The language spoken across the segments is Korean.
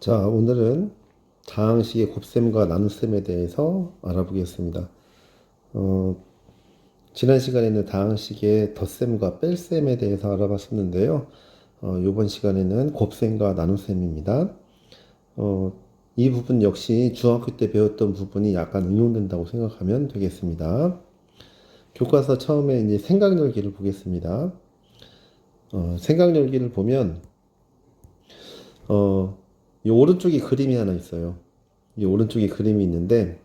자, 오늘은 다항식의 곱셈과 나눗셈에 대해서 알아보겠습니다. 어, 지난 시간에는 다항식의 덧셈과 뺄셈에 대해서 알아봤었는데요. 이번 시간에는 곱셈과 나눗셈입니다. 이 부분 역시 중학교 때 배웠던 부분이 약간 응용된다고 생각하면 되겠습니다. 교과서 처음에 이제 생각열기를 보겠습니다. 생각열기를 보면, 이 오른쪽에 그림이 하나 있어요. 이 오른쪽에 그림이 있는데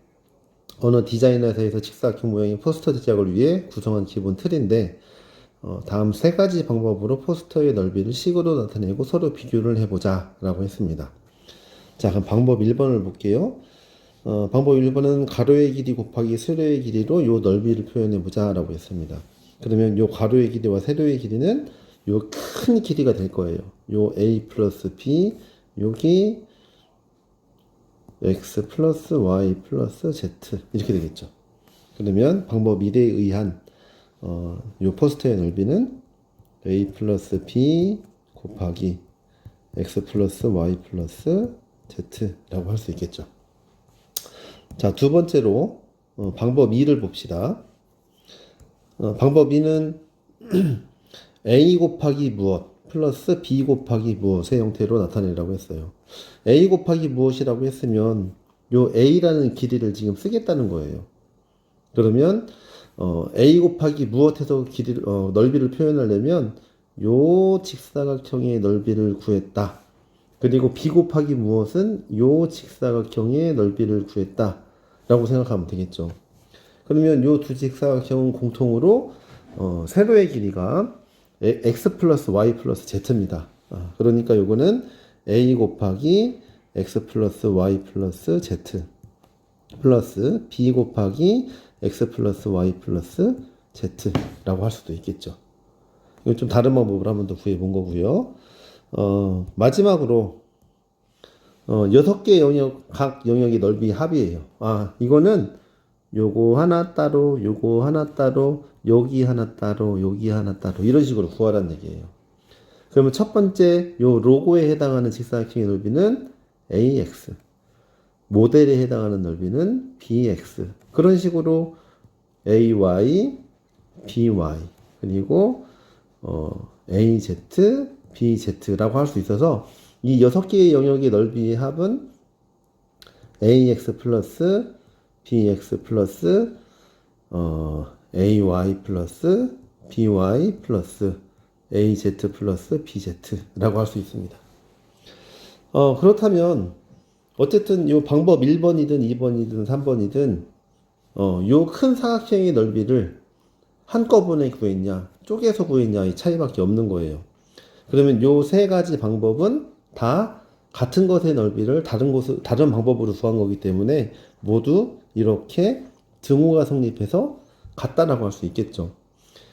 어느 디자인 회사에서 직사각형 모양의 포스터 제작을 위해 구성한 기본 틀인데 다음 세 가지 방법으로 포스터의 넓이를 식으로 나타내고 서로 비교를 해보자 라고 했습니다. 자, 그럼 방법 1번을 볼게요. 방법 1번은 가로의 길이 곱하기 세로의 길이로 이 넓이를 표현해보자 라고 했습니다. 그러면 이 가로의 길이와 세로의 길이는 이 큰 길이가 될 거예요. 요 a 플러스 b, 여기 x 플러스 y 플러스 z 이렇게 되겠죠. 그러면 방법 1에 의한 요 포스터의 넓이는 a 플러스 b 곱하기 x 플러스 y 플러스 z라고 할 수 있겠죠. 자, 두 번째로 방법 2를 봅시다. 방법 2는 a 곱하기 무엇 플러스 b 곱하기 무엇의 형태로 나타내라고 했어요. a 곱하기 무엇이라고 했으면 요 a라는 길이를 지금 쓰겠다는 거예요. 그러면 a 곱하기 무엇해서 길이 넓이를 표현하려면 요 직사각형의 넓이를 구했다. 그리고 b 곱하기 무엇은 요 직사각형의 넓이를 구했다 라고 생각하면 되겠죠. 그러면 요 두 직사각형은 공통으로 세로의 길이가 x 플러스 y 플러스 z입니다. 그러니까 요거는 a 곱하기 x 플러스 y 플러스 z 플러스 b 곱하기 x 플러스 y 플러스 z라고 할 수도 있겠죠. 이거 좀 다른 방법으로 한번 더 구해 본 거고요. 마지막으로 6개 영역, 각 영역의 넓이 합이에요. 이거는 요거 하나 따로, 요거 하나 따로, 여기 하나 따로, 여기 하나 따로 이런 식으로 구하라는 얘기예요. 그러면 첫 번째 요 로고에 해당하는 직사각형의 넓이는 AX, 모델에 해당하는 넓이는 BX. 그런 식으로 AY, BY 그리고 AZ, BZ라고 할 수 있어서 이 6개의 영역의 넓이의 합은 AX 플러스 BX 플러스 AY 플러스 BY 플러스 AZ 플러스 BZ라고 할 수 있습니다. 그렇다면 어쨌든 이 방법 1번이든 2번이든 3번이든 요 큰 사각형의 넓이를 한꺼번에 구했냐 쪼개서 구했냐 이 차이밖에 없는 거예요. 그러면 요 세 가지 방법은 다 같은 것의 넓이를 다른 방법으로 구한 거기 때문에 모두 이렇게 등호가 성립해서 같다라고 할 수 있겠죠.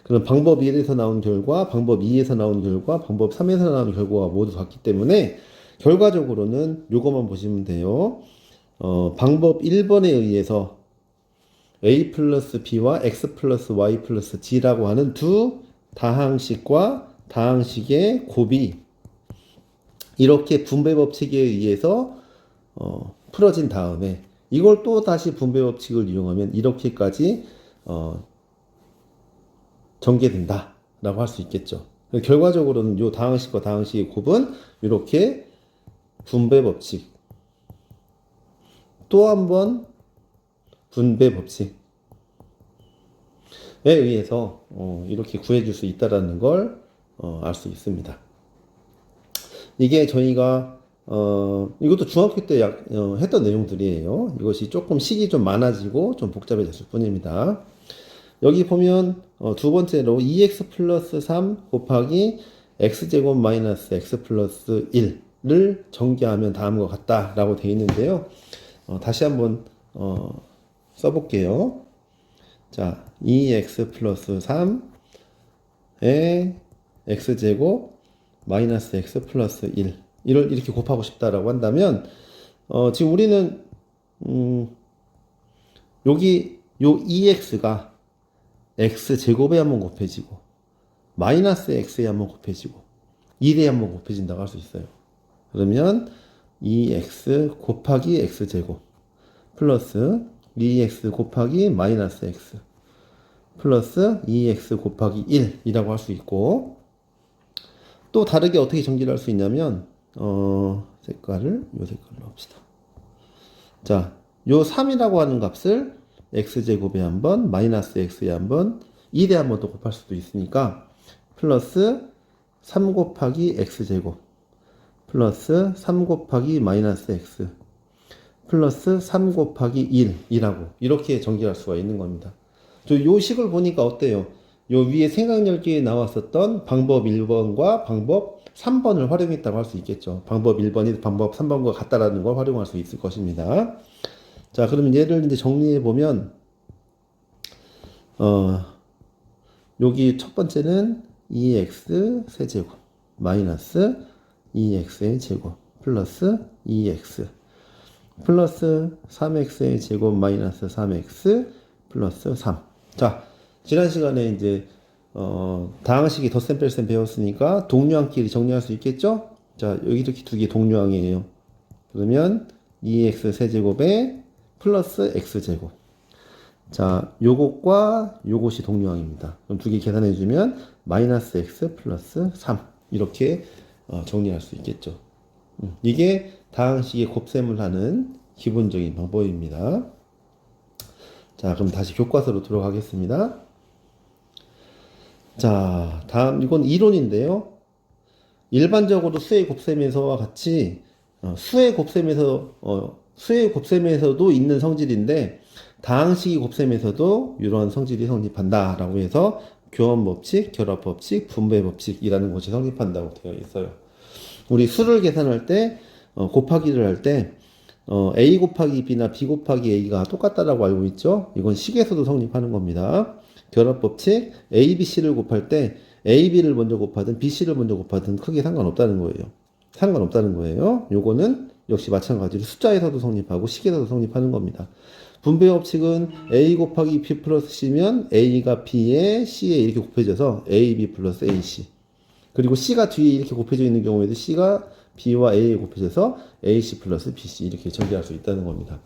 그럼 방법 1에서 나온 결과, 방법 2에서 나온 결과, 방법 3에서 나온 결과가 모두 같기 때문에 결과적으로는 요것만 보시면 돼요. 방법 1번에 의해서 a 플러스 b와 x 플러스 y 플러스 g라고 하는 두 다항식과 다항식의 곱이 이렇게 분배 법칙에 의해서 풀어진 다음에 이걸 또 다시 분배 법칙을 이용하면 이렇게까지 전개된다 라고 할 수 있겠죠. 결과적으로는 이 다항식과 다항식의 곱은 이렇게 분배 법칙 또 한 번 분배 법칙에 의해서 이렇게 구해줄 수 있다라는 걸 알 수 있습니다. 이게 저희가 이것도 중학교 때 했던 내용들이에요. 이것이 조금 식이 좀 많아지고 좀 복잡해졌을 뿐입니다. 여기 보면 두 번째로 2x 플러스 3 곱하기 x제곱 마이너스 x 플러스 1을 전개하면 다음과 같다 라고 되어 있는데요. 다시 한번 써볼게요. 자, 2x 플러스 3에 x제곱 마이너스 x 플러스 1 이를 이렇게 곱하고 싶다라고 한다면 지금 우리는 여기 요 2x가 x제곱에 한번 곱해지고 마이너스 x에 한번 곱해지고 1에 한번 곱해진다고 할 수 있어요. 그러면 2x 곱하기 x제곱 플러스 2x 곱하기 마이너스 x 플러스 2x 곱하기 1이라고 할 수 있고, 또 다르게 어떻게 정리를 할 수 있냐면 색깔을 요 색깔로 합시다. 자, 요 3이라고 하는 값을 x제곱에 한번 마이너스 x에 한번 1에 한번 또 곱할 수도 있으니까 플러스 3 곱하기 x제곱 플러스 3 곱하기 마이너스 x 플러스 3 곱하기 1이라고 이렇게 정리할 수가 있는 겁니다. 요 식을 보니까 어때요? 요 위에 생각열기에 나왔었던 방법 1번과 방법 3번을 활용했다고 할 수 있겠죠. 방법 1번이 방법 3번과 같다라는 걸 활용할 수 있을 것입니다. 자, 그러면 얘를 이제 정리해 보면, 여기 첫 번째는 2x 세제곱 마이너스 2x의 제곱 플러스 2x 플러스 3x의 제곱 마이너스 3x 플러스 3. 자, 지난 시간에 이제 다항식이 덧셈 뺄셈 배웠으니까 동류항끼리 정리할 수 있겠죠? 자, 여기 이렇게 두 개 동류항이에요. 그러면 2x 세제곱에 플러스 x제곱. 자, 요것과 요것이 동류항입니다. 그럼 두 개 계산해 주면 마이너스 x 플러스 3 이렇게 정리할 수 있겠죠. 이게 다항식의 곱셈을 하는 기본적인 방법입니다. 자, 그럼 다시 교과서로 들어가겠습니다. 자, 다음 이건 이론인데요. 일반적으로 수의 곱셈에서와 같이 수의 곱셈에서도 있는 성질인데 다항식이 곱셈에서도 이러한 성질이 성립한다라고 해서 교환법칙, 결합법칙, 분배법칙이라는 것이 성립한다고 되어 있어요. 우리 수를 계산할 때 곱하기를 할 때 A 곱하기 B나 B 곱하기 A가 똑같다라고 알고 있죠? 이건 식에서도 성립하는 겁니다. 결합법칙, A, B, C를 곱할 때 A, B를 먼저 곱하든 B, C를 먼저 곱하든 크게 상관없다는 거예요. 상관없다는 거예요. 요거는 역시 마찬가지로 숫자에서도 성립하고 식에서도 성립하는 겁니다. 분배법칙은 A 곱하기 B 플러스 C면 A가 B에 C에 이렇게 곱해져서 AB 플러스 AC. 그리고 C가 뒤에 이렇게 곱해져 있는 경우에도 C가 B와 A에 곱해져서 AC 플러스 BC 이렇게 전개할 수 있다는 겁니다.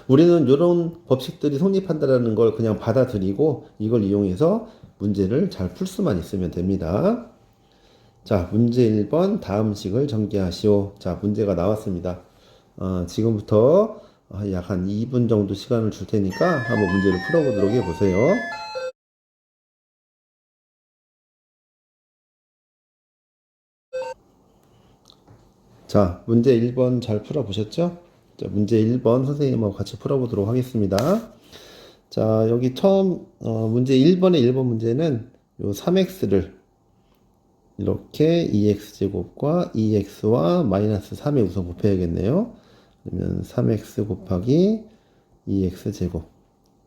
우리는 이런 법칙들이 성립한다는 걸 그냥 받아들이고 이걸 이용해서 문제를 잘 풀 수만 있으면 됩니다. 자, 문제 1번 다음 식을 전개하시오. 자, 문제가 나왔습니다. 지금부터 약 한 2분 정도 시간을 줄 테니까 한번 문제를 풀어보도록 해보세요. 자, 문제 1번 잘 풀어보셨죠? 자, 문제 1번 선생님하고 같이 풀어보도록 하겠습니다. 자, 여기 처음 문제 1번의 1번 문제는 요 3x를 이렇게 2x제곱과 2x와 마이너스 3에 우선 곱해야겠네요. 그러면 3x 곱하기 2x제곱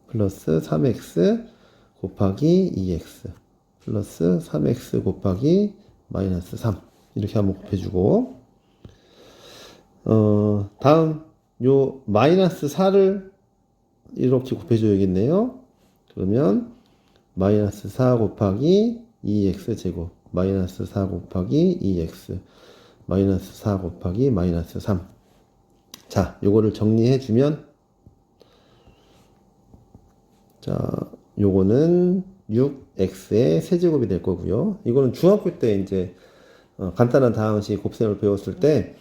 플러스 3x 곱하기 2x 플러스 3x 곱하기 마이너스 3 이렇게 한번 곱해주고 다음 요 마이너스 4를 이렇게 곱해줘야겠네요. 그러면 마이너스 4 곱하기 2x제곱 마이너스 4 곱하기 2x 마이너스 4 곱하기 마이너스 3. 자, 요거를 정리해주면 자, 요거는 6x의 세제곱이 될 거고요. 이거는 중학교 때 이제 간단한 다항식 곱셈을 배웠을 때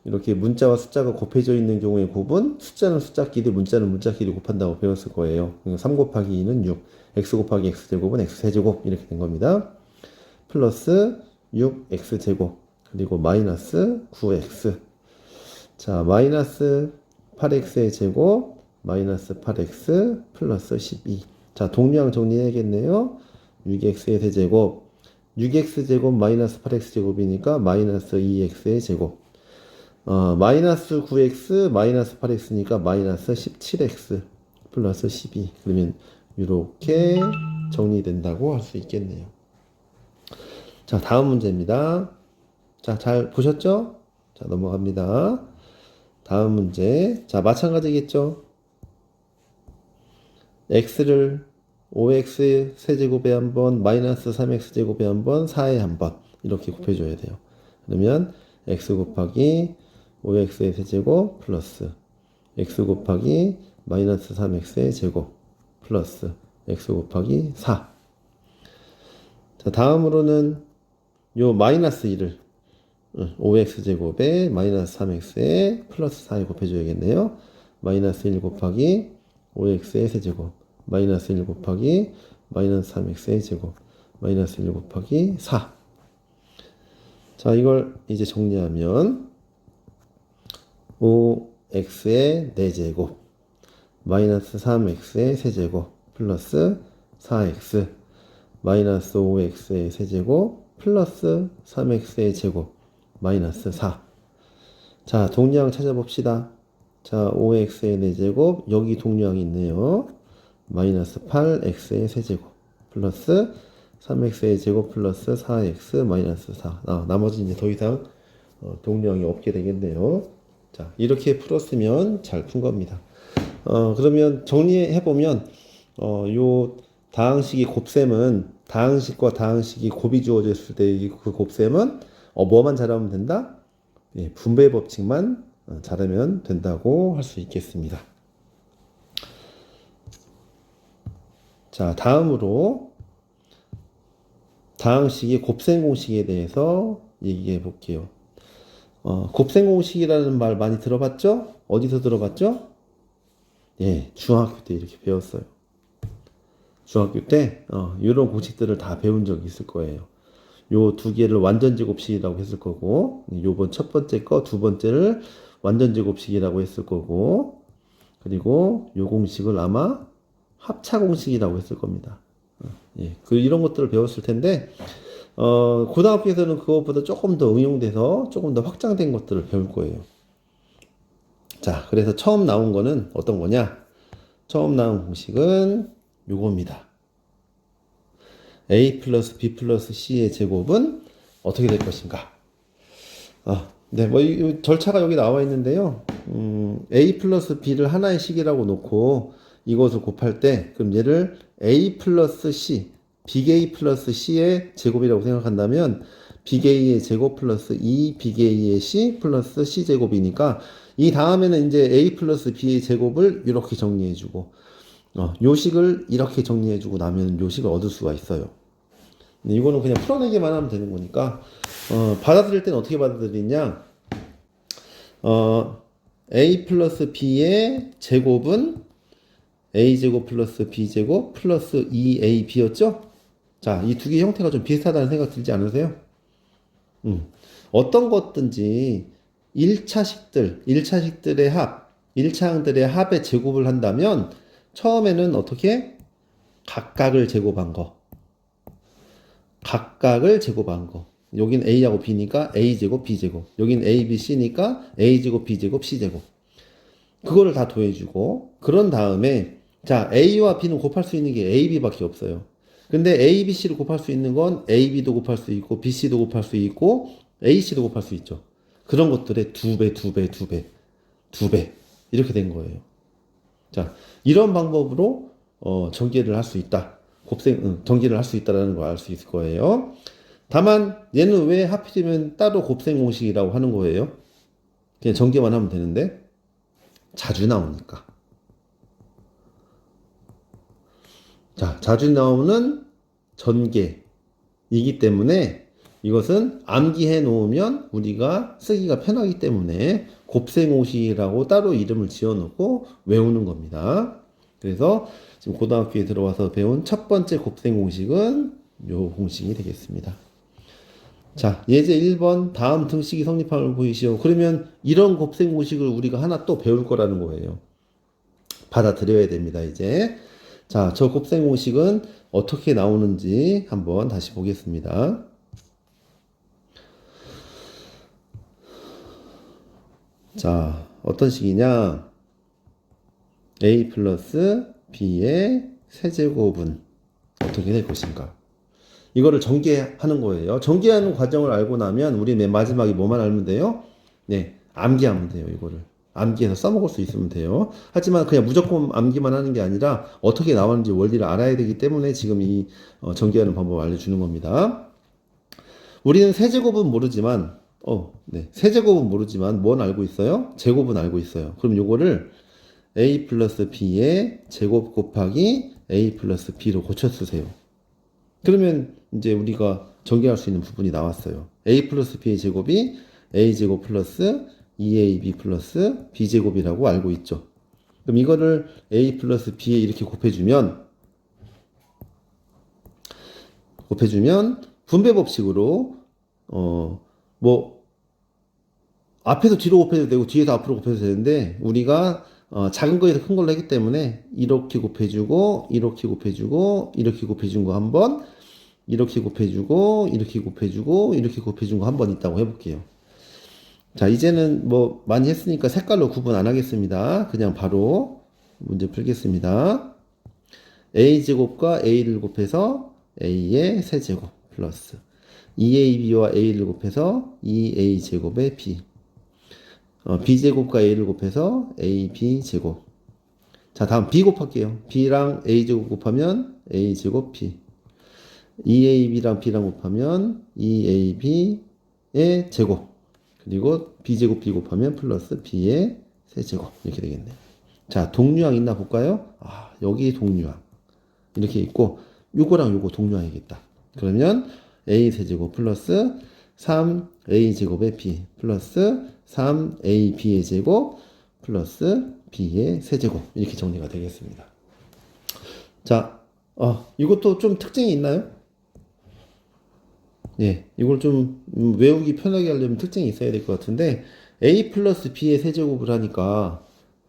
이렇게 문자와 숫자가 곱해져 있는 경우의 곱은 숫자는 숫자끼리 문자는 문자끼리 곱한다고 배웠을 거예요. 3 곱하기 2는 6, x 곱하기 x제곱은 x세제곱 이렇게 된 겁니다. 플러스 6x제곱 그리고 마이너스 9x 자 마이너스 8x의 제곱 마이너스 8x 플러스 12 자 동류항 정리해야겠네요. 6x의 세제곱 6x제곱 마이너스 8x제곱이니까 마이너스 2x의 제곱 마이너스 9x 마이너스 8x니까 마이너스 17x 플러스 12 그러면 이렇게 정리된다고 할 수 있겠네요. 자, 다음 문제입니다. 자, 잘 보셨죠? 자, 넘어갑니다. 다음 문제. 자, 마찬가지겠죠? x를 5x 세제곱에 한 번, 마이너스 3x 제곱에 한 번, 4에 한 번 이렇게 곱해줘야 돼요. 그러면 x 곱하기 5x의 세제곱 플러스 x 곱하기 마이너스 3x의 제곱 플러스 x 곱하기 4. 자, 다음으로는 요 마이너스 1을 5x 제곱에 마이너스 3x에 플러스 4에 곱해줘야겠네요. 마이너스 1 곱하기 5x의 세제곱 마이너스 1 곱하기 마이너스 3x의 제곱 마이너스 1 곱하기 4. 자, 이걸 이제 정리하면 5x의 4제곱 마이너스 3x의 세제곱 플러스 4x 마이너스 5x의 세제곱 플러스 3x의 제곱 마이너스 4. 자, 동량 찾아봅시다. 자, 5x의 4제곱 여기 동량이 있네요. 마이너스 8x의 세제곱 플러스 3x의 제곱 플러스 4x 마이너스 4. 나머지 이제 더 이상 동량이 없게 되겠네요. 자, 이렇게 풀었으면 잘 푼 겁니다. 그러면 정리해보면, 요 다항식이 곱셈은, 다항식과 다항식이 곱이 주어져 있을 때 그 곱셈은, 뭐만 잘하면 된다? 예, 분배 법칙만 잘하면 된다고 할 수 있겠습니다. 자, 다음으로, 다항식의 곱셈 공식에 대해서 얘기해 볼게요. 곱셈 공식이라는 말 많이 들어봤죠? 어디서 들어봤죠? 예, 중학교 때 이렇게 배웠어요. 중학교 때, 이런 공식들을 다 배운 적이 있을 거예요. 요 두 개를 완전제곱식이라고 했을 거고, 요번 첫 번째 거, 두 번째를 완전제곱식이라고 했을 거고, 그리고 요 공식을 아마 합차공식이라고 했을 겁니다. 예, 이런 것들을 배웠을 텐데, 고등학교에서는 그것보다 조금 더 응용돼서 조금 더 확장된 것들을 배울 거예요. 자, 그래서 처음 나온 거는 어떤 거냐? 처음 나온 공식은 요겁니다. a 플러스 b 플러스 c의 제곱은 어떻게 될 것인가? 네, 이 절차가 여기 나와 있는데요. a 플러스 b를 하나의 식이라고 놓고 이것을 곱할 때, 그럼 얘를 a 플러스 c, bk 플러스 c의 제곱이라고 생각한다면, bk의 제곱 플러스 2bk의 c 플러스 c 제곱이니까, 이 다음에는 이제 a 플러스 b의 제곱을 이렇게 정리해주고, 요식을 이렇게 정리해주고 나면 요식을 얻을 수가 있어요. 근데 이거는 그냥 풀어내기만 하면 되는 거니까, 받아들일 때는 어떻게 받아들이냐? a 플러스 b의 제곱은 a제곱 플러스 b제곱 플러스 2ab였죠? 자, 이 두 개의 형태가 좀 비슷하다는 생각 들지 않으세요? 어떤 것든지 1차식들의 합, 1차항들의 합의 제곱을 한다면 처음에는 어떻게? 각각을 제곱한 거. 여긴 a하고 b니까 a제곱, b제곱. 여긴 a, b, c니까 a제곱, b제곱, c제곱. 그거를 다 더해주고, 그런 다음에, 자, a와 b는 곱할 수 있는 게 a, b밖에 없어요. 근데 a, b, c를 곱할 수 있는 건 a, b도 곱할 수 있고, b, c도 곱할 수 있고, a, c도 곱할 수 있죠. 그런 것들의 2배. 이렇게 된 거예요. 자, 이런 방법으로, 전개를 할 수 있다. 전개를 할 수 있다는 걸 알 수 있을 거예요. 다만, 얘는 왜 하필이면 따로 곱셈 공식이라고 하는 거예요? 그냥 전개만 하면 되는데, 자주 나오니까. 자, 자주 나오는 전개이기 때문에 이것은 암기해 놓으면 우리가 쓰기가 편하기 때문에 곱셈 공식이라고 따로 이름을 지어 놓고 외우는 겁니다. 그래서 지금 고등학교에 들어와서 배운 첫 번째 곱셈 공식은 요 공식이 되겠습니다. 자, 예제 1번 다음 등식이 성립함을 보이시오. 그러면 이런 곱셈 공식을 우리가 하나 또 배울 거라는 거예요. 받아들여야 됩니다, 이제. 자, 저 곱셈 공식은 어떻게 나오는지 한번 다시 보겠습니다. 자, 어떤 식이냐? a 플러스 b의 세제곱은 어떻게 될 것인가? 이거를 전개하는 거예요. 전개하는 과정을 알고 나면 우리 맨 마지막에 뭐만 알면 돼요? 네, 암기하면 돼요. 이거를 암기해서 써먹을 수 있으면 돼요. 하지만 그냥 무조건 암기만 하는 게 아니라 어떻게 나왔는지 원리를 알아야 되기 때문에 지금 이 전개하는 방법을 알려주는 겁니다. 우리는 세제곱은 모르지만 네. 세제곱은 모르지만 뭔 알고 있어요? 제곱은 알고 있어요. 그럼 요거를 a 플러스 b의 제곱 곱하기 a 플러스 b로 고쳐 쓰세요. 그러면 이제 우리가 정리할 수 있는 부분이 나왔어요. a 플러스 b의 제곱이 a 제곱 플러스 2ab 플러스 b 제곱이라고 알고 있죠. 그럼 이거를 a 플러스 b에 이렇게 곱해주면 분배 법칙으로 뭐 앞에서 뒤로 곱해도 되고 뒤에서 앞으로 곱해도 되는데 우리가 작은 거에서 큰 걸로 했기 때문에 이렇게 곱해주고 이렇게 곱해주고 이렇게 곱해준 거 한 번, 이렇게 곱해주고 이렇게 곱해주고 이렇게 곱해준 거 한 번 있다고 해볼게요. 자, 이제는 뭐 많이 했으니까 색깔로 구분 안 하겠습니다. 그냥 바로 문제 풀겠습니다. a제곱과 a를 곱해서 a의 세제곱 플러스 2ab와 a를 곱해서 2a제곱의 b b제곱과 a를 곱해서 ab제곱. 자, 다음 b 곱할게요. b랑 a제곱 곱하면 a제곱 b 2ab랑 b랑 곱하면 2ab의 제곱 그리고 b제곱 b 곱하면 플러스 b의 세제곱 이렇게 되겠네요. 자, 동류항 있나 볼까요? 여기 동류항 이렇게 있고 요거랑 요거 동류항이겠다. 그러면 a 세제곱 플러스 3a 제곱의 b 플러스 3ab의 제곱 플러스 b의 세제곱 이렇게 정리가 되겠습니다. 자, 이것도 좀 특징이 있나요? 예, 이걸 좀 외우기 편하게 하려면 특징이 있어야 될 것 같은데 a 플러스 b의 세제곱을 하니까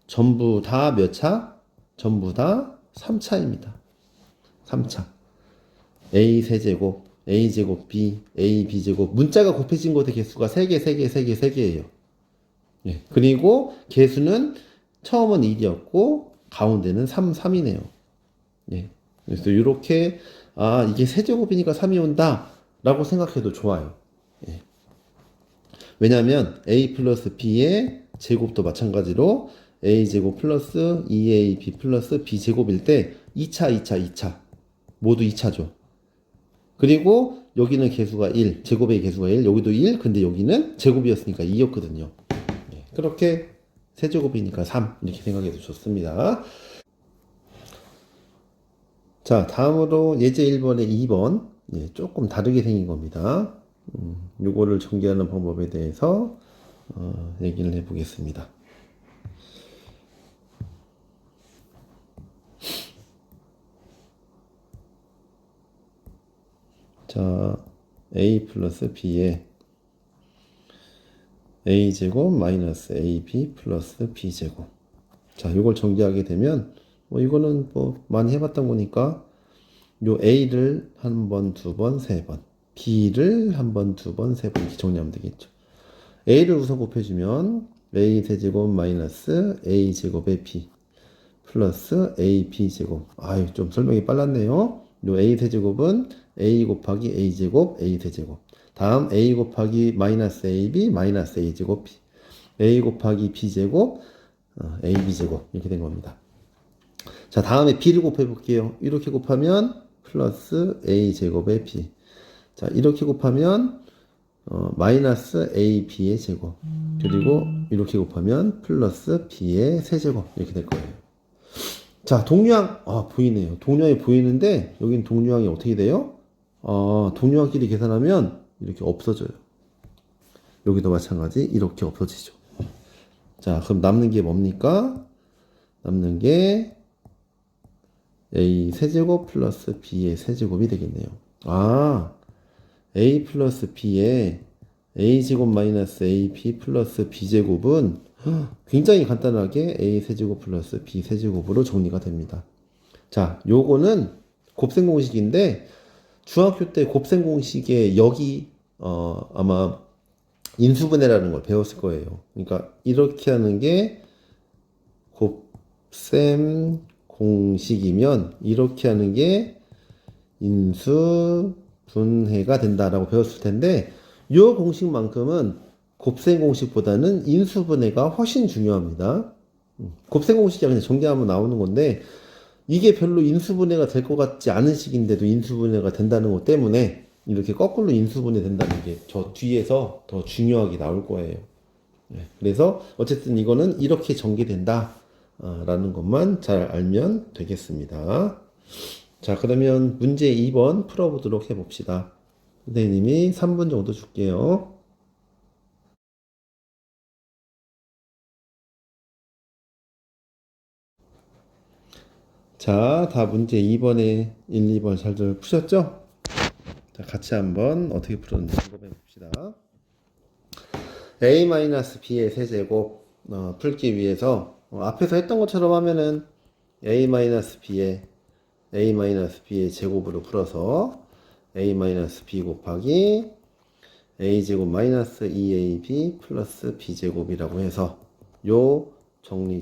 전부 다 몇 차? 전부 다 3차입니다. 3차. a 세제곱, a 제곱 b, a b 제곱. 문자가 곱해진 것의 개수가 3개, 3개, 3개, 3개예요. 예. 그리고 개수는 처음은 1이었고 가운데는 3, 3이네요. 예. 그래서 이렇게 이게 세제곱이니까 3이 온다 라고 생각해도 좋아요. 예. 왜냐하면 a 플러스 b의 제곱도 마찬가지로 a 제곱 플러스 2ab 플러스 b 제곱일 때 2차 모두 2차죠. 그리고 여기는 개수가 1, 제곱의 개수가 1, 여기도 1, 근데 여기는 제곱이었으니까 2였거든요. 예. 그렇게 세제곱이니까 3 이렇게 생각해도 좋습니다. 자, 다음으로 예제 1번에 2번 조금 다르게 생긴 겁니다. 요거를 전개하는 방법에 대해서 얘기를 해보겠습니다. 자, a 플러스 b에 a제곱 마이너스 ab 플러스 b제곱. 자, 요걸 전개하게 되면 이거는 많이 해봤던 거니까 요 a를 한 번, 두 번, 세 번, b를 한 번, 두 번, 세 번 이렇게 정리하면 되겠죠. a를 우선 곱해주면 a 세제곱 마이너스 a 제곱의 b 플러스 a b 제곱. 좀 설명이 빨랐네요. 요 a 세제곱은 a 곱하기 a 제곱 a 세제곱. 다음 a 곱하기 마이너스 ab 마이너스 a 제곱 b. a 곱하기 b 제곱 ab 제곱 이렇게 된 겁니다. 자, 다음에 b를 곱해 볼게요. 이렇게 곱하면 플러스 a 제곱의 b. 자, 이렇게 곱하면 마이너스 ab의 제곱. 그리고 이렇게 곱하면 플러스 b의 세제곱 이렇게 될 거예요. 자, 동류항 보이네요. 동류항이 보이는데 여긴 동류항이 어떻게 돼요? 동류항끼리 계산하면 이렇게 없어져요. 여기도 마찬가지 이렇게 없어지죠. 자, 그럼 남는 게 뭡니까? 남는 게 a 세제곱 플러스 b의 세제곱이 되겠네요. a 플러스 b의 a제곱 마이너스 ab 플러스 b제곱은 굉장히 간단하게 a 세제곱 플러스 b 세제곱으로 정리가 됩니다. 자, 요거는 곱셈 공식인데 중학교 때 곱셈 공식에 여기 아마 인수분해라는 걸 배웠을 거예요. 그러니까 이렇게 하는 게 곱셈 공식이면 이렇게 하는 게 인수분해가 된다라고 배웠을 텐데 이 공식만큼은 곱셈 공식보다는 인수분해가 훨씬 중요합니다. 곱셈 공식이 그냥 정리하면 나오는 건데 이게 별로 인수분해가 될 것 같지 않은 식인데도 인수분해가 된다는 것 때문에 이렇게 거꾸로 인수분해 된다는 게 저 뒤에서 더 중요하게 나올 거예요. 네, 그래서 어쨌든 이거는 이렇게 전개된다 라는 것만 잘 알면 되겠습니다. 자, 그러면 문제 2번 풀어보도록 해봅시다. 선생님이 3분 정도 줄게요. 자, 다 문제 2번에 1, 2번 잘들 푸셨죠? 자, 같이 한번 어떻게 풀었는지 점검해 봅시다. a-b의 세제곱 풀기 위해서 앞에서 했던 것처럼 하면은 a-b의 제곱으로 풀어서 a-b 곱하기 a제곱 마이너스 2ab 플러스 b제곱이라고 해서 요 정리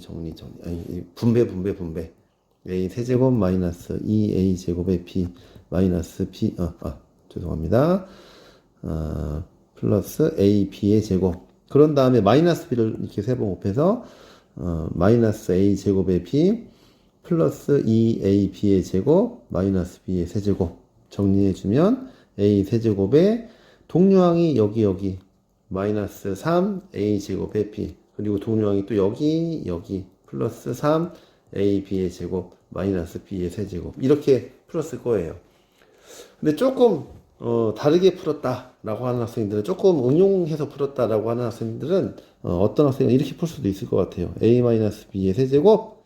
아니 분배 a 세제곱 마이너스 2a 제곱의 b 마이너스 b 죄송합니다. 플러스 a b의 제곱. 그런 다음에 마이너스 b를 이렇게 세 번 곱해서 마이너스 a 제곱의 b 플러스 2a b의 제곱 마이너스 b의 세제곱 정리해주면 a 세제곱의 동류항이 여기 마이너스 3a 제곱의 b 그리고 동류항이 또 여기 플러스 3a b의 제곱 마이너스 b의 세제곱 이렇게 풀었을 거예요. 근데 조금 다르게 풀었다라고 하는 학생들은 조금 응용해서 풀었다라고 하는 학생들은 어떤 학생은 이렇게 풀 수도 있을 것 같아요. a-b의 세제곱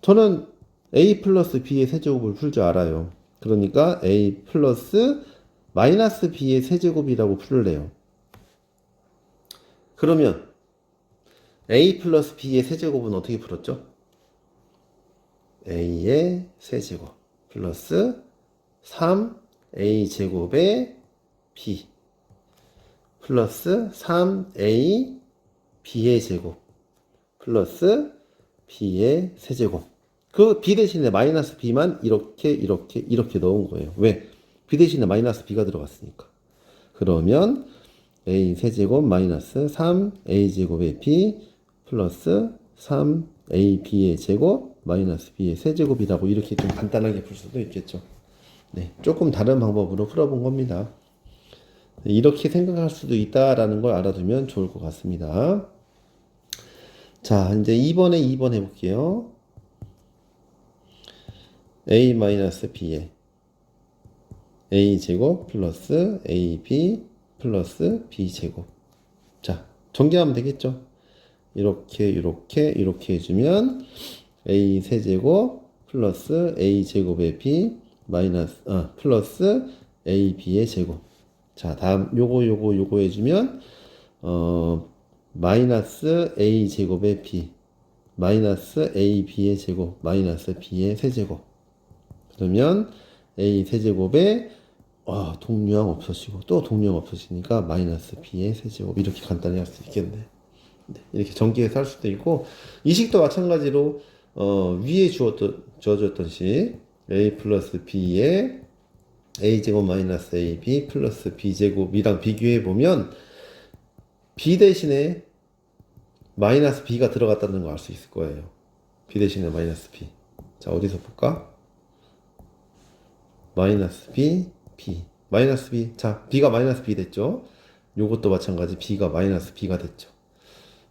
저는 a 플러스 b의 세제곱을 풀 줄 알아요. 그러니까 a 플러스 마이너스 b의 세제곱이라고 풀을래요. 그러면 a 플러스 b의 세제곱은 어떻게 풀었죠? a의 세제곱 플러스 3a 제곱의 b 플러스 3a b의 제곱 플러스 b의 세제곱 그 b 대신에 마이너스 b만 이렇게 넣은 거예요. 왜? b 대신에 마이너스 b가 들어갔으니까. 그러면 a 세제곱 마이너스 3a 제곱의 b 플러스 3a b의 제곱 마이너스 b의 세제곱이라고 이렇게 좀 간단하게 풀 수도 있겠죠. 네, 조금 다른 방법으로 풀어본 겁니다. 이렇게 생각할 수도 있다라는 걸 알아두면 좋을 것 같습니다. 자, 이제 2번 해볼게요. a-b에 a제곱 플러스 ab 플러스 b제곱. 자, 전개하면 되겠죠? 이렇게 해주면 a 세제곱 플러스 a 제곱의 b 마이너스 플러스 ab의 제곱. 자, 다음 요거 해주면 마이너스 a 제곱의 b 마이너스 ab의 제곱 마이너스 b의 세제곱. 그러면 a 세제곱에 동류항 없어지고 또 동류항 없어지니까 마이너스 b의 세제곱 이렇게 간단히 할 수 있겠네. 네, 이렇게 전개해서 할 수도 있고 이 식도 마찬가지로 위에 주어졌던 식 a 플러스 b에 a제곱 마이너스 ab 플러스 b제곱이랑 비교해 보면 b 대신에 마이너스 b가 들어갔다는 걸 알 수 있을 거예요. b 대신에 마이너스 b. 자, 어디서 볼까? 마이너스 b, 마이너스 b. 자, b가 마이너스 b 됐죠? 요것도 마찬가지 b가 마이너스 b가 됐죠.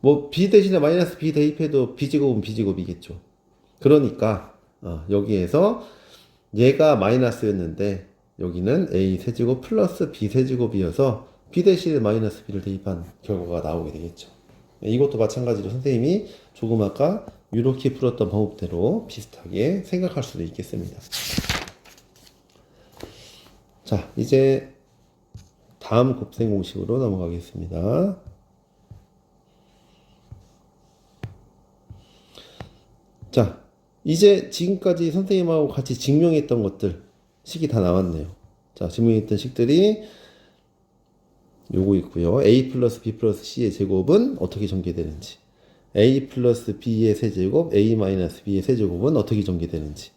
뭐 b 대신에 마이너스 b 대입해도 b제곱은 b제곱이겠죠. 그러니까 여기에서 얘가 마이너스였는데 여기는 a 세제곱 플러스 b 세제곱이어서 b 대신에 마이너스 b를 대입한 결과가 나오게 되겠죠. 이것도 마찬가지로 선생님이 조금 아까 이렇게 풀었던 방법대로 비슷하게 생각할 수도 있겠습니다. 자, 이제 다음 곱셈 공식으로 넘어가겠습니다. 자, 이제 지금까지 선생님하고 같이 증명했던 것들 식이 다 나왔네요. 자, 증명했던 식들이 요거 있고요. a 플러스 b 플러스 c의 제곱은 어떻게 전개되는지, a 플러스 b의 세제곱, a 마이너스 b의 세제곱은 어떻게 전개되는지,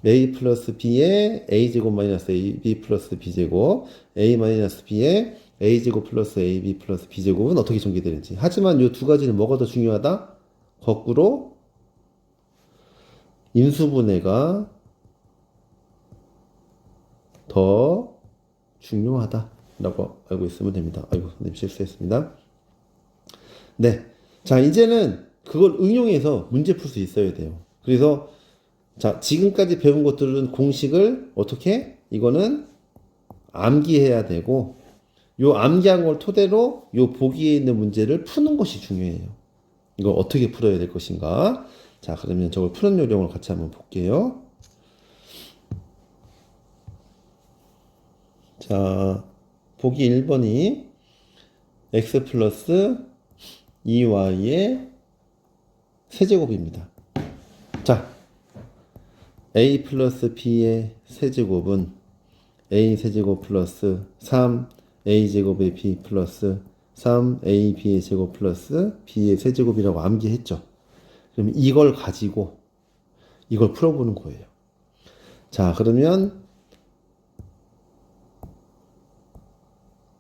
a 플러스 b의 a제곱 마이너스 ab 플러스 b제곱, a 마이너스 b의 a제곱 플러스 ab 플러스 b제곱은 어떻게 전개되는지. 하지만 이 두 가지는 뭐가 더 중요하다? 거꾸로 인수분해가 더 중요하다라고 알고 있으면 됩니다. 아이고, 선생님 실수했습니다. 네. 자, 이제는 그걸 응용해서 문제 풀 수 있어야 돼요. 그래서 자, 지금까지 배운 것들은 공식을 어떻게? 이거는 암기해야 되고, 요 암기한 걸 토대로 요 보기에 있는 문제를 푸는 것이 중요해요. 이걸 어떻게 풀어야 될 것인가? 자, 그러면 저걸 푸는 요령을 같이 한번 볼게요. 자, 보기 1번이 x 플러스 2y의 세제곱입니다. 자, a 플러스 b의 세제곱은 a 세제곱 플러스 3a 제곱의 b 플러스 3ab의 제곱 플러스 b의 세제곱이라고 암기했죠. 그럼 이걸 가지고 이걸 풀어보는 거예요. 자, 그러면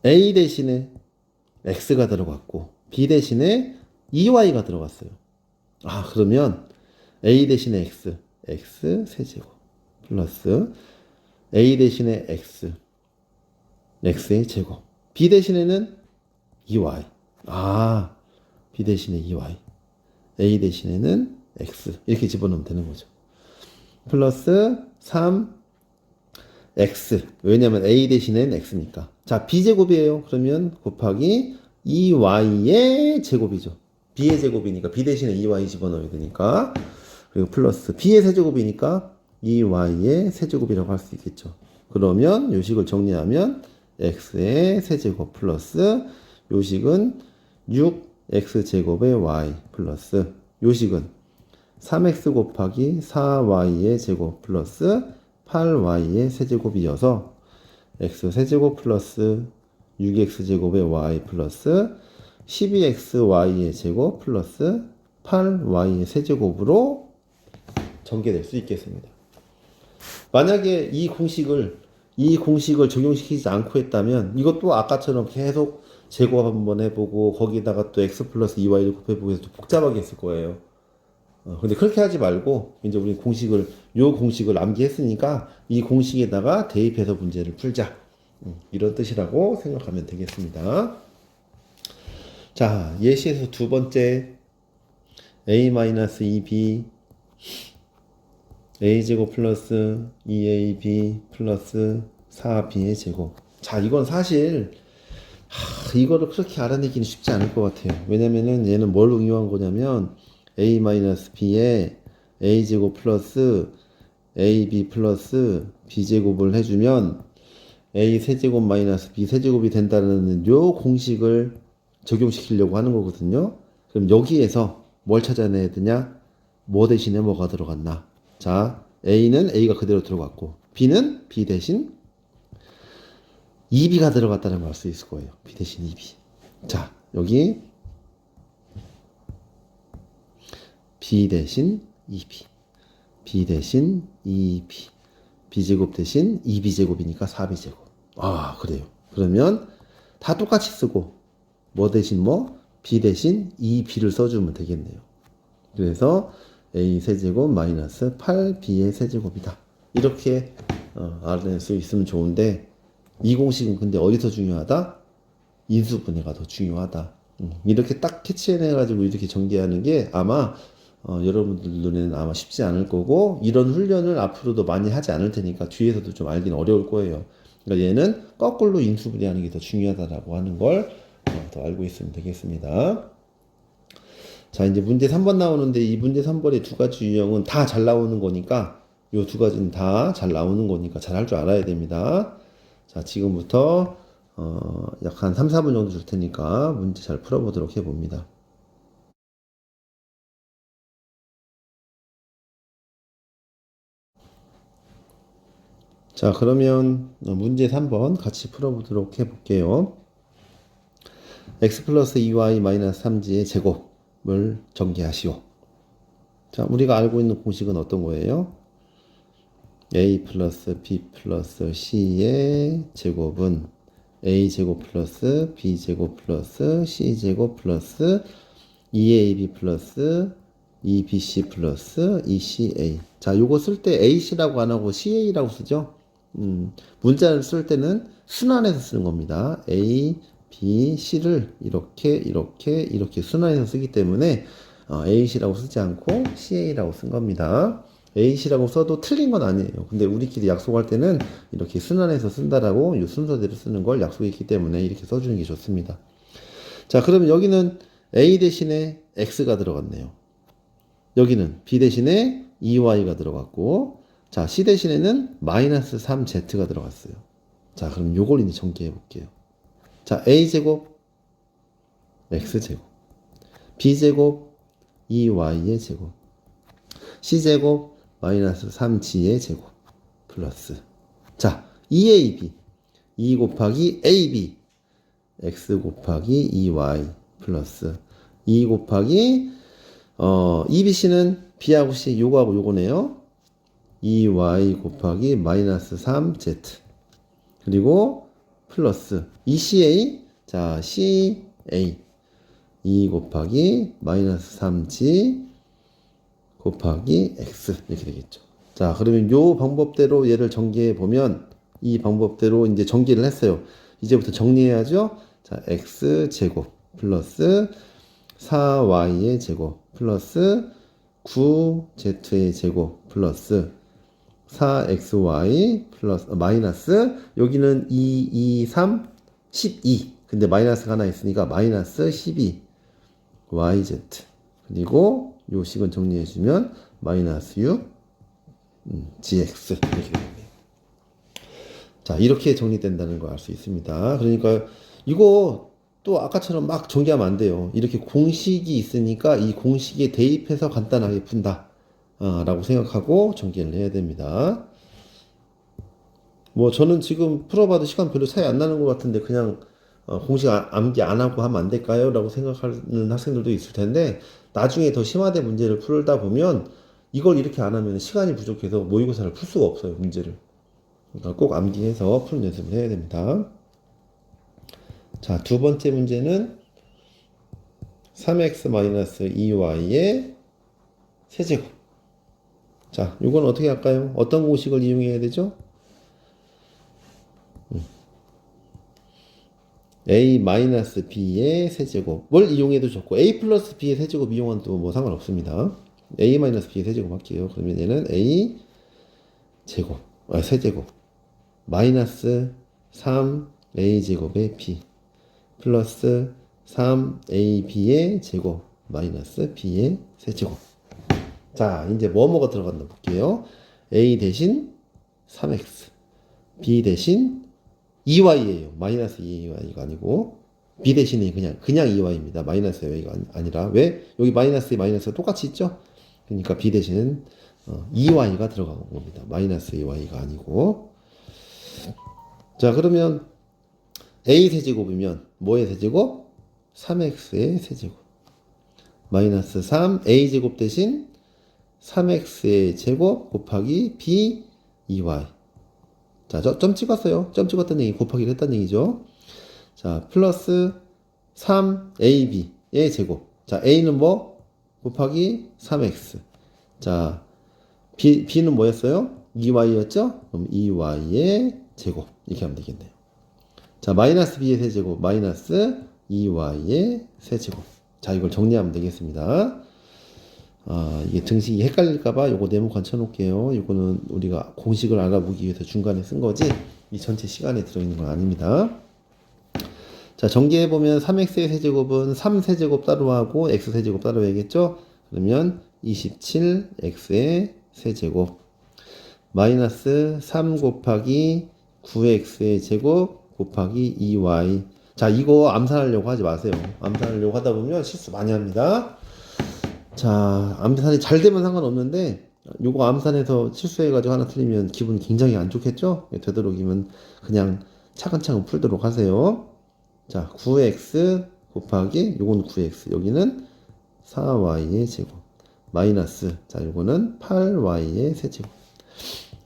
a 대신에 x가 들어갔고 b 대신에 2y가 들어갔어요. 아, 그러면 a 대신에 x 세제곱 플러스 a 대신에 x의 제곱, b 대신에는 2y. 아, b 대신에 2y, a 대신에는 x 이렇게 집어넣으면 되는 거죠. 플러스 3x, 왜냐면 a 대신에는 x니까. 자, b제곱이에요. 그러면 곱하기 2y의 제곱이죠. b의 제곱이니까 b 대신에 2y 집어넣어야 되니까. 그리고 플러스 b의 세제곱이니까 2y의 세제곱이라고 할 수 있겠죠. 그러면 요식을 정리하면 x의 세제곱 플러스 요식은 6x제곱의 y 플러스 요식은 3x 곱하기 4y의 제곱 플러스 8y의 세제곱이어서 x 세제곱 플러스 6x제곱의 y 플러스 12xy의 제곱 플러스 8y의 세제곱으로 전개될 수 있겠습니다. 만약에 이 공식을 적용시키지 않고 했다면 이것도 아까처럼 계속 제곱 한번 해보고 거기다가 또 x 플러스 2y를 곱해보고 해서 또 복잡하게 했을 거예요. 근데 그렇게 하지 말고 이제 우리 요 공식을 암기했으니까 이 공식에다가 대입해서 문제를 풀자. 이런 뜻이라고 생각하면 되겠습니다. 자, 예시에서 두 번째 a-2b a제곱 플러스 2ab 플러스 4b의 제곱. 자, 이건 사실 이거를 그렇게 알아내기는 쉽지 않을 것 같아요. 왜냐면은 얘는 뭘 응용한 거냐면 a-b에 a제곱 플러스 ab 플러스 b제곱을 해주면 a 세제곱 마이너스 b 세제곱이 된다는 요 공식을 적용시키려고 하는 거거든요. 그럼 여기에서 뭘 찾아내야 되냐? 뭐 대신에 뭐가 들어갔나? 자, a는 a가 그대로 들어갔고 b는 b 대신 2b가 들어갔다는 걸 알 수 있을 거예요. b 대신 2b. 자, 여기 b 대신 2b, b 대신 2b, b제곱 대신 2b제곱이니까 4b제곱. 아, 그래요. 그러면 다 똑같이 쓰고 뭐 대신 뭐? b 대신 2b를 써주면 되겠네요. 그래서 a 세제곱 마이너스 8b의 세제곱이다. 이렇게 알아낼 수 있으면 좋은데 이 공식은 근데 어디서 중요하다? 인수분해가 더 중요하다. 이렇게 딱 캐치해내가지고 이렇게 전개하는 게 아마 여러분들 눈에는 아마 쉽지 않을 거고 이런 훈련을 앞으로도 많이 하지 않을 테니까 뒤에서도 좀 알긴 어려울 거예요. 그러니까 얘는 거꾸로 인수분해하는 게 더 중요하다라고 하는 걸 더 알고 있으면 되겠습니다. 자, 이제 문제 3번 나오는데 이 문제 3번의 두 가지 유형은 다 잘 나오는 거니까 요 두 가지는 다 잘 나오는 거니까 잘 할 줄 알아야 됩니다. 자, 지금부터 약 한 3, 4분 정도 줄 테니까 문제 잘 풀어보도록 해봅니다. 자, 그러면 문제 3번 같이 풀어보도록 해볼게요. x 플러스 2y 마이너스 3g의 제곱을 전개하시오. 자, 우리가 알고 있는 공식은 어떤 거예요? a 플러스 b 플러스 c의 제곱은 a 제곱 플러스 b 제곱 플러스 c 제곱 플러스 2ab 플러스 2bc 플러스 2ca. 자, 요거 쓸 때 ac라고 안 하고 ca라고 쓰죠? 문자를 쓸 때는 순환해서 쓰는 겁니다. A, B, C를 이렇게 순환해서 쓰기 때문에 AC라고 쓰지 않고 CA라고 쓴 겁니다. AC라고 써도 틀린 건 아니에요. 근데 우리끼리 약속할 때는 이렇게 순환해서 쓴다라고 이 순서대로 쓰는 걸 약속했기 때문에 이렇게 써주는 게 좋습니다. 자, 그러면 여기는 A 대신에 X가 들어갔네요. 여기는 B 대신에 2Y가 들어갔고, 자, C 대신에는 마이너스 3Z가 들어갔어요. 자, 그럼 요걸 이제 전개해 볼게요. 자, A제곱, X제곱, B제곱, 2Y의 제곱, C제곱, 마이너스 3G의 제곱, 플러스. 자, 2AB, 2 곱하기 AB, X 곱하기 2Y, 플러스. 2 곱하기, EBC는 B하고 C, 요거하고 요거네요. 2Y 곱하기 마이너스 3Z. 그리고 플러스. ECA, 자, CA. 2 곱하기 마이너스 3G 곱하기 X. 이렇게 되겠죠. 자, 그러면 요 방법대로 얘를 정리해 보면, 이 방법대로 이제 정리를 했어요. 이제부터 정리해야죠. 자, X제곱 플러스 4Y의 제곱 플러스 9Z의 제곱 플러스 4XY 플러스 마이너스, 여기는 2, 2, 3, 12. 근데 마이너스가 하나 있으니까 마이너스 12 YZ. 그리고 요 식은 정리해주면 마이너스 6 GX 이렇게 되겠네요. 자, 이렇게 정리된다는 걸 알 수 있습니다. 그러니까 이거 또 아까처럼 막 전개하면 안 돼요. 이렇게 공식이 있으니까 이 공식에 대입해서 간단하게 푼다 라고 생각하고 전개를 해야 됩니다. 뭐 저는 지금 풀어봐도 시간 별로 차이 안 나는 것 같은데 그냥 공식 암기 안 하고 하면 안 될까요? 라고 생각하는 학생들도 있을 텐데, 나중에 더 심화된 문제를 풀다 보면 이걸 이렇게 안 하면 시간이 부족해서 모의고사를 풀 수가 없어요, 문제를. 그러니까 꼭 암기해서 푸는 연습을 해야 됩니다. 자, 두 번째 문제는 3x-2y의 세제곱. 자, 이건 어떻게 할까요? 어떤 공식을 이용해야 되죠? a-b의 세제곱을 이용해도 좋고, a 플러스 b의 세제곱 이용해도 뭐 상관없습니다. a-b의 세제곱 할게요. 그러면 얘는 a 제곱, 세제곱 마이너스 3a 제곱의 b 플러스 3ab의 제곱 마이너스 b의 세제곱. 자, 이제 뭐가 들어간다 볼게요. a 대신 3x, b 대신 2y예요. 마이너스 2y가 아니고, b 대신에 그냥 2y입니다. 마이너스 y가 아니라. 왜? 여기 마이너스에 마이너스가 똑같이 있죠? 그러니까 b 대신은 2y가 들어간 겁니다. 마이너스 2y가 아니고. 자, 그러면 a 세제곱이면 뭐의 세제곱? 3x의 세제곱 마이너스 3a 제곱 대신 3x의 제곱 곱하기 b 2y. 자, 점 찍었어요. 점 찍었다는 얘기, 곱하기를 했다는 얘기죠. 자, 플러스 3ab의 제곱. 자, a는 뭐? 곱하기 3x. 자, b는 뭐였어요? 2y였죠? 그럼 2y의 제곱. 이렇게 하면 되겠네요. 자, 마이너스 b의 세제곱, 마이너스 2y의 세제곱. 자, 이걸 정리하면 되겠습니다. 이게 등식이 헷갈릴까봐 요거 네모 관쳐 놓을게요. 요거는 우리가 공식을 알아보기 위해서 중간에 쓴 거지, 이 전체 시간에 들어있는 건 아닙니다. 자, 전개해보면 3x의 세제곱은 3세제곱 따로 하고 x세제곱 따로 해야겠죠? 그러면 27x의 세제곱 마이너스 3 곱하기 9x의 제곱 곱하기 2y. 자, 이거 암산하려고 하지 마세요. 암산하려고 하다 보면 실수 많이 합니다. 자, 암산이 잘 되면 상관없는데, 요거 암산해서 실수해가지고 하나 틀리면 기분 굉장히 안 좋겠죠? 되도록이면 그냥 차근차근 풀도록 하세요. 자, 9x 곱하기, 요건 9x, 여기는 4y의 제곱, 마이너스, 자, 요거는 8y의 세제곱.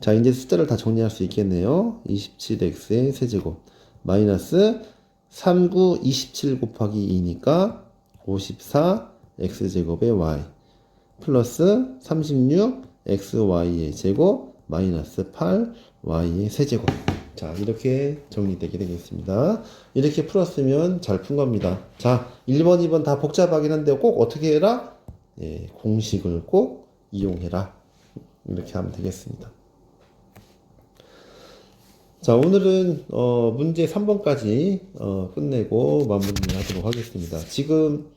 자, 이제 숫자를 다 정리할 수 있겠네요. 27x의 세제곱, 마이너스 39, 27 곱하기 2니까 54, x제곱의 y 플러스 36 xy의 제곱 마이너스 8 y 세제곱. 자, 이렇게 정리되게 되겠습니다. 이렇게 풀었으면 잘 푼 겁니다. 자, 1번, 2번 다 복잡하긴 한데 꼭 어떻게 해라? 예, 공식을 꼭 이용해라. 이렇게 하면 되겠습니다. 자, 오늘은 문제 3번까지 끝내고 마무리하도록 하겠습니다. 지금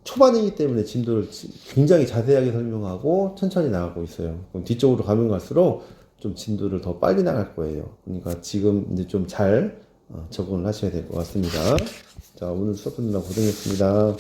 초반이기 때문에 진도를 굉장히 자세하게 설명하고 천천히 나가고 있어요. 그럼 뒤쪽으로 가면 갈수록 좀 진도를 더 빨리 나갈 거예요. 그러니까 지금 이제 좀 잘 적응을 하셔야 될 것 같습니다. 자, 오늘 수업 듣느라 고생했습니다.